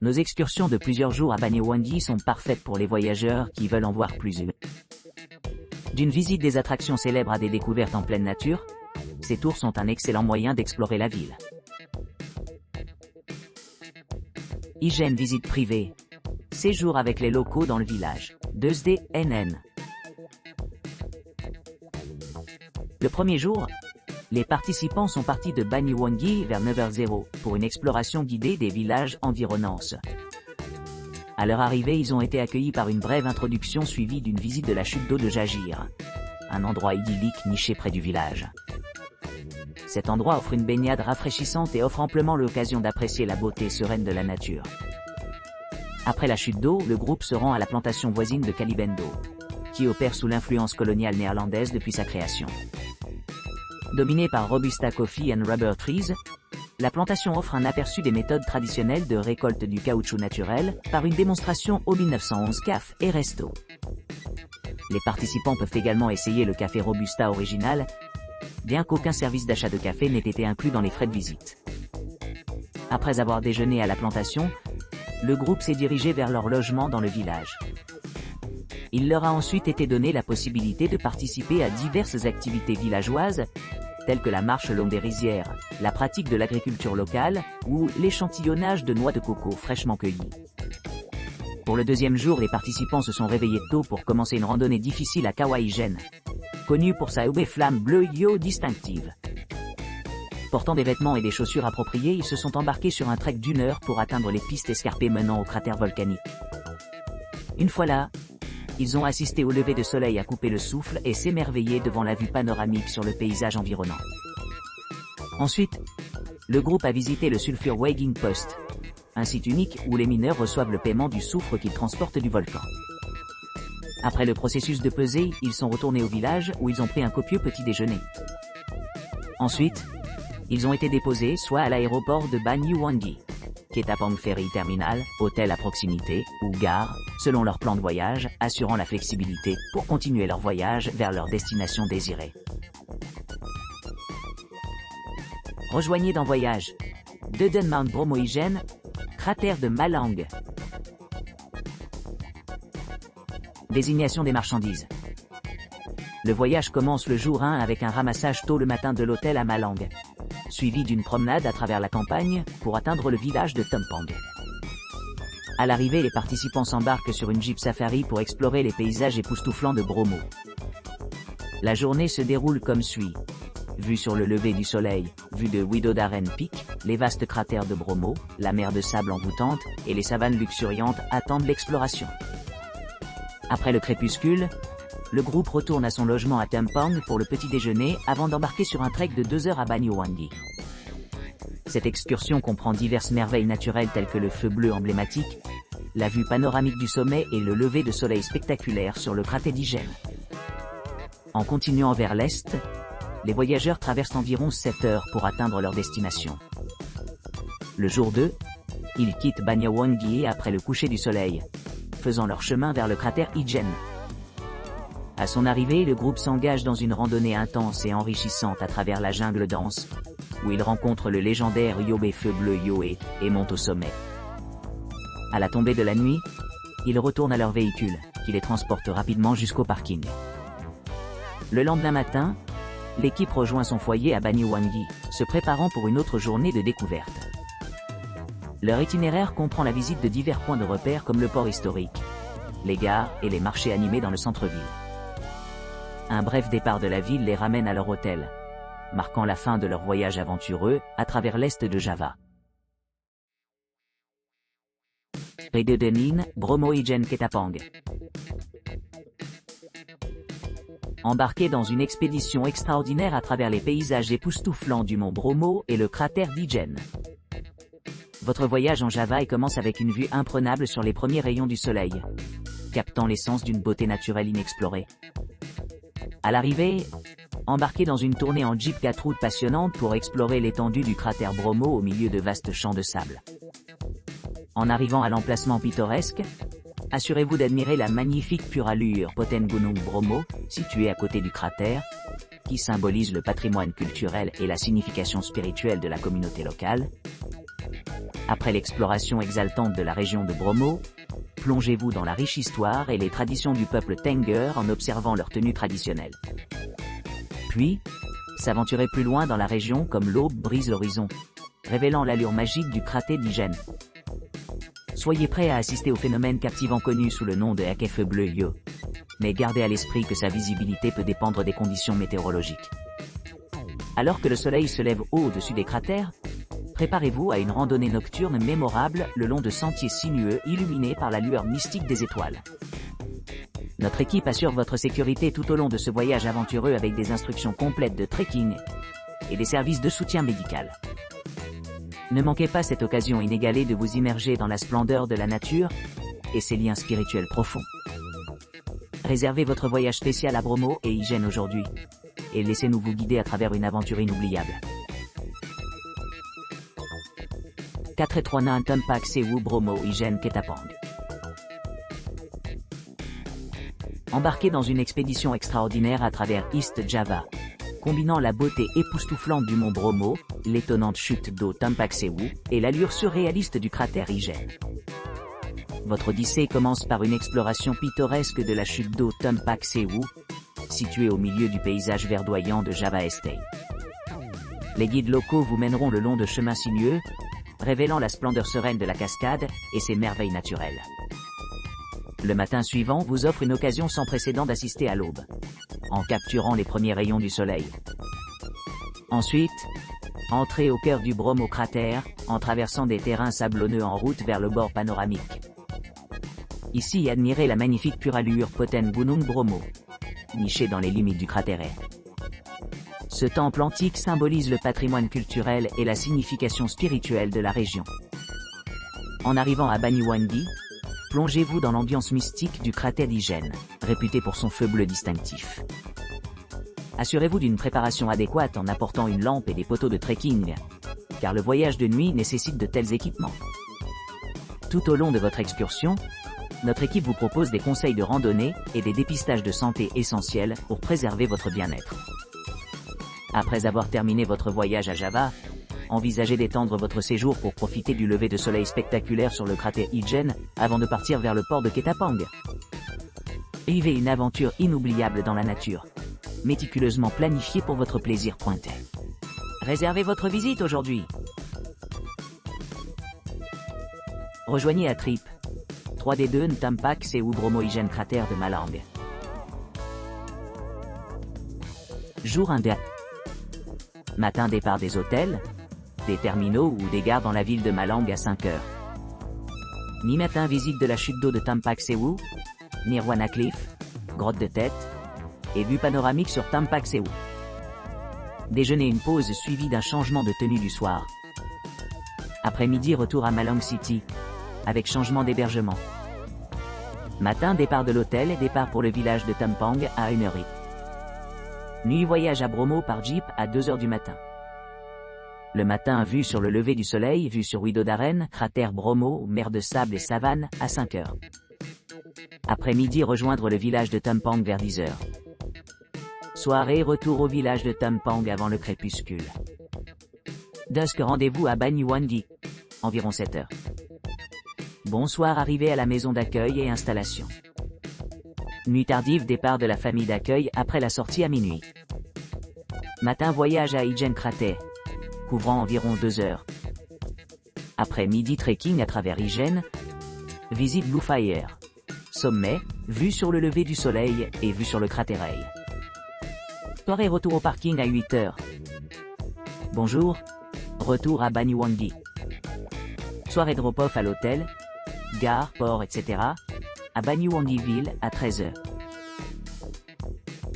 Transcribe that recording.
Nos excursions de plusieurs jours à Banyuwangi sont parfaites pour les voyageurs qui veulent en voir plus. D'une visite des attractions célèbres à des découvertes en pleine nature, ces tours sont un excellent moyen d'explorer la ville. Hygiène visite privée. Séjour avec les locaux dans le village. 2D NN. Le premier jour, les participants sont partis de Banyuwangi vers 9h00 pour une exploration guidée des villages environnants. À leur arrivée, ils ont été accueillis par une brève introduction suivie d'une visite de la chute d'eau de Jagir, un endroit idyllique niché près du village. Cet endroit offre une baignade rafraîchissante et offre amplement l'occasion d'apprécier la beauté sereine de la nature. Après la chute d'eau, le groupe se rend à la plantation voisine de Calibendo, qui opère sous l'influence coloniale néerlandaise depuis sa création. Dominée par Robusta Coffee and Rubber Trees, la plantation offre un aperçu des méthodes traditionnelles de récolte du caoutchouc naturel par une démonstration au 1911 CAF et Resto. Les participants peuvent également essayer le café Robusta original, bien qu'aucun service d'achat de café n'ait été inclus dans les frais de visite. Après avoir déjeuné à la plantation, le groupe s'est dirigé vers leur logement dans le village. Il leur a ensuite été donné la possibilité de participer à diverses activités villageoises, telles que la marche le long des rizières, la pratique de l'agriculture locale ou l'échantillonnage de noix de coco fraîchement cueillies. Pour le deuxième jour, les participants se sont réveillés tôt pour commencer une randonnée difficile à Kawaii-Gen, connue pour sa flamme bleue yo distinctive. Portant des vêtements et des chaussures appropriées, ils se sont embarqués sur un trek d'1 heure pour atteindre les pistes escarpées menant au cratère volcanique. Une fois là, ils ont assisté au lever de soleil à couper le souffle et s'émerveiller devant la vue panoramique sur le paysage environnant. Ensuite, le groupe a visité le Sulfur Weighing Post, un site unique où les mineurs reçoivent le paiement du soufre qu'ils transportent du volcan. Après le processus de pesée, ils sont retournés au village où ils ont pris un copieux petit déjeuner. Ensuite, ils ont été déposés soit à l'aéroport de Banyuwangi, Ketapang Ferry Terminal, hôtel à proximité, ou gare, selon leur plan de voyage, assurant la flexibilité pour continuer leur voyage vers leur destination désirée. Rejoignez dans Voyage. Deden Mount Bromoigen, cratère de Malang. Désignation des marchandises. Le voyage commence le jour 1 avec un ramassage tôt le matin de l'hôtel à Malang, suivi d'une promenade à travers la campagne pour atteindre le village de Tumpang. À l'arrivée, les participants s'embarquent sur une jeep safari pour explorer les paysages époustouflants de Bromo. La journée se déroule comme suit. Vue sur le lever du soleil, vue de Widodaren Peak, les vastes cratères de Bromo, la mer de sable envoûtante et les savanes luxuriantes attendent l'exploration. Après le crépuscule, le groupe retourne à son logement à Tumpang pour le petit déjeuner avant d'embarquer sur un trek de 2 heures à Banyuwangi. Cette excursion comprend diverses merveilles naturelles telles que le feu bleu emblématique, la vue panoramique du sommet et le lever de soleil spectaculaire sur le cratère d'Hygen. En continuant vers l'est, les voyageurs traversent environ 7 heures pour atteindre leur destination. Le jour 2, ils quittent Banyuwangi après le coucher du soleil, faisant leur chemin vers le cratère Hygen. À son arrivée, le groupe s'engage dans une randonnée intense et enrichissante à travers la jungle dense, où ils rencontrent le légendaire Yobe Feu Bleu Yoé et montent au sommet. À la tombée de la nuit, ils retournent à leur véhicule, qui les transporte rapidement jusqu'au parking. Le lendemain matin, l'équipe rejoint son foyer à Banyuwangi, se préparant pour une autre journée de découverte. Leur itinéraire comprend la visite de divers points de repère comme le port historique, les gares et les marchés animés dans le centre-ville. Un bref départ de la ville les ramène à leur hôtel, marquant la fin de leur voyage aventureux à travers l'est de Java. Rededenin, Bromoigen Ketapang. Embarquez dans une expédition extraordinaire à travers les paysages époustouflants du mont Bromo et le cratère d'Hygen. Votre voyage en Java commence avec une vue imprenable sur les premiers rayons du soleil, captant l'essence d'une beauté naturelle inexplorée. À l'arrivée, embarquez dans une tournée en Jeep 4 routes passionnante pour explorer l'étendue du cratère Bromo au milieu de vastes champs de sable. En arrivant à l'emplacement pittoresque, assurez-vous d'admirer la magnifique pure allure Potengunung Bromo, située à côté du cratère, qui symbolise le patrimoine culturel et la signification spirituelle de la communauté locale. Après l'exploration exaltante de la région de Bromo, plongez-vous dans la riche histoire et les traditions du peuple Tenger en observant leurs tenues traditionnelles. Puis, s'aventurer plus loin dans la région comme l'aube brise l'horizon, révélant l'allure magique du cratère d'Ijen. Soyez prêts à assister au phénomène captivant connu sous le nom de Hakefeu bleu Yo. Mais gardez à l'esprit que sa visibilité peut dépendre des conditions météorologiques. Alors que le soleil se lève haut au-dessus des cratères, préparez-vous à une randonnée nocturne mémorable le long de sentiers sinueux illuminés par la lueur mystique des étoiles. Notre équipe assure votre sécurité tout au long de ce voyage aventureux avec des instructions complètes de trekking et des services de soutien médical. Ne manquez pas cette occasion inégalée de vous immerger dans la splendeur de la nature et ses liens spirituels profonds. Réservez votre voyage spécial à Bromo et Ijen aujourd'hui, et laissez-nous vous guider à travers une aventure inoubliable. 4 na Tumpak Sewu Bromo Ijen Ketapang. Embarquez dans une expédition extraordinaire à travers East Java, combinant la beauté époustouflante du mont Bromo, l'étonnante chute d'eau Tumpak Sewu et l'allure surréaliste du cratère Ijen. Votre odyssée commence par une exploration pittoresque de la chute d'eau Tumpak Sewu, située au milieu du paysage verdoyant de Java Estate. Les guides locaux vous mèneront le long de chemins sinueux, révélant la splendeur sereine de la cascade et ses merveilles naturelles. Le matin suivant vous offre une occasion sans précédent d'assister à l'aube, en capturant les premiers rayons du soleil. Ensuite, entrez au cœur du Bromo cratère, en traversant des terrains sablonneux en route vers le bord panoramique. Ici admirez la magnifique pure allure Poten Gunung Bromo, nichée dans les limites du cratère. Ce temple antique symbolise le patrimoine culturel et la signification spirituelle de la région. En arrivant à Banyuwangi, plongez-vous dans l'ambiance mystique du cratère d'Ijen, réputé pour son feu bleu distinctif. Assurez-vous d'une préparation adéquate en apportant une lampe et des poteaux de trekking, car le voyage de nuit nécessite de tels équipements. Tout au long de votre excursion, notre équipe vous propose des conseils de randonnée et des dépistages de santé essentiels pour préserver votre bien-être. Après avoir terminé votre voyage à Java, envisagez d'étendre votre séjour pour profiter du lever de soleil spectaculaire sur le cratère Ijen avant de partir vers le port de Ketapang. Vivez une aventure inoubliable dans la nature, méticuleusement planifiée pour votre plaisir pointé. Réservez votre visite aujourd'hui. Rejoignez à Trip 3D2 Ntampak Sewu Bromo Ijen cratère de Malang. Jour 1 Matin départ des hôtels, des terminaux ou des gares dans la ville de Malang à 5 heures. Mi-matin visite de la chute d'eau de Tumpak Sewu, Nirwana Cliff, grotte de tête, et vue panoramique sur Tumpak Sewu. Déjeuner une pause suivie d'un changement de tenue du soir. Après-midi retour à Malang City, avec changement d'hébergement. Matin départ de l'hôtel et départ pour le village de Tumpang à 1h08. Nuit voyage à Bromo par jeep à 2h du matin. Le matin vue sur le lever du soleil, vue sur Widodaren, cratère Bromo, mer de sable et savane à 5h. Après-midi rejoindre le village de Tumpang vers 10h. Soirée retour au village de Tumpang avant le crépuscule. Dusk rendez-vous à Banyuwangi, environ 7h. Bonsoir arrivée à la maison d'accueil et installation. Nuit tardive départ de la famille d'accueil après la sortie à minuit. Matin voyage à Ijen cratère, couvrant environ 2 heures. Après-midi trekking à travers Ijen, visite Blue Fire. Sommet, vue sur le lever du soleil et vue sur le cratère. Soirée retour au parking à 8h. Bonjour, retour à Banyuwangi. Soirée drop-off à l'hôtel, gare, port, etc. à Banyuwangi ville à 13h.